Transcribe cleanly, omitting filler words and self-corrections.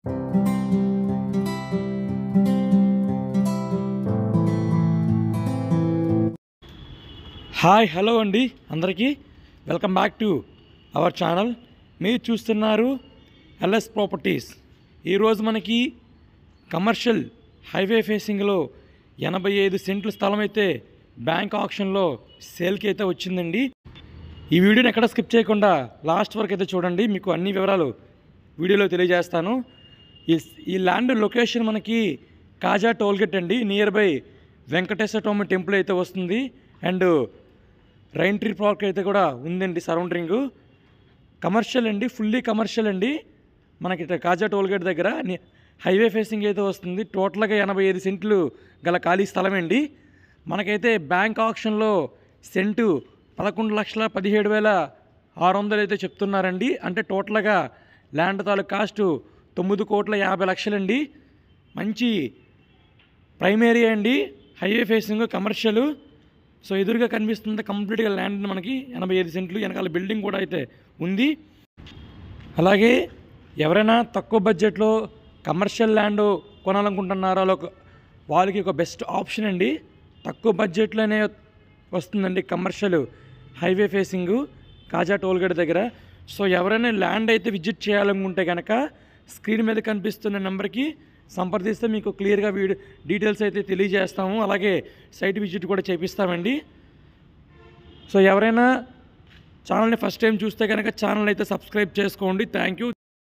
Hi hello అండి అందరికీ welcome back to our channel. మీరు చూస్తున్నారు ఎల్ఎస్ ప్రాపర్టీస్. ఈరోజు మనకి కమర్షియల్ హైవే ఫేసింగ్లో 85 సెంట్ల స్థలం అయితే బ్యాంక్ ఆక్షన్లో సేల్కి అయితే వచ్చిందండి. ఈ వీడియోని ఎక్కడ స్కిప్ చేయకుండా లాస్ట్ వరకు అయితే చూడండి, మీకు అన్ని వివరాలు వీడియోలో తెలియజేస్తాను. ఈ ల్యాండ్ లొకేషన్ మనకి కాజా టోల్గేట్ అండి, near by Venkateswara Swamy temple అయితే వస్తుంది. అండ్ రైన్ ట్రీ పార్క్ అయితే కూడా ఉందండి సరౌండింగ్. కమర్షియల్ అండి, ఫుల్లీ కమర్షియల్ అండి. మనకి కాజా టోల్గేట్ దగ్గర హైవే ఫేసింగ్ అయితే వస్తుంది. టోటల్గా 85 సెంట్లు గల ఖాళీ స్థలం అండి. మనకైతే బ్యాంక్ ఆక్షన్లో సెంటు 11,17,600 అయితే చెప్తున్నారండి. అంటే టోటల్గా ల్యాండ్ తాలూకు కాస్ట్ 9,50,00,000 అండి. మంచి ప్రైమ్ ఏరియా అండి, హైవే ఫేసింగ్ కమర్షియల్. సో ఎదురుగా కనిపిస్తుంది కంప్లీట్గా ల్యాండ్ మనకి 85 సెంట్లు. వెనకాల బిల్డింగ్ కూడా అయితే ఉంది. అలాగే ఎవరైనా తక్కువ బడ్జెట్లో కమర్షియల్ ల్యాండ్ కొనాలనుకుంటున్నారో వాళ్ళకి ఒక బెస్ట్ ఆప్షన్ అండి. తక్కువ బడ్జెట్లోనే వస్తుందండి కమర్షియల్ హైవే ఫేసింగ్ కాజా టోల్గేట్ దగ్గర. సో ఎవరైనా ల్యాండ్ అయితే విజిట్ చేయాలనుకుంటే కనుక స్క్రీన్ మీద కనిపిస్తున్న నెంబర్కి సంప్రదిస్తే మీకు క్లియర్గా డీటెయిల్స్ అయితే తెలియజేస్తాము. అలాగే సైట్ విజిట్ కూడా చేపిస్తామండి. సో ఎవరైనా ఛానల్ని ఫస్ట్ టైం చూస్తే కనుక ఛానల్ అయితే సబ్స్క్రైబ్ చేసుకోండి. Thank you.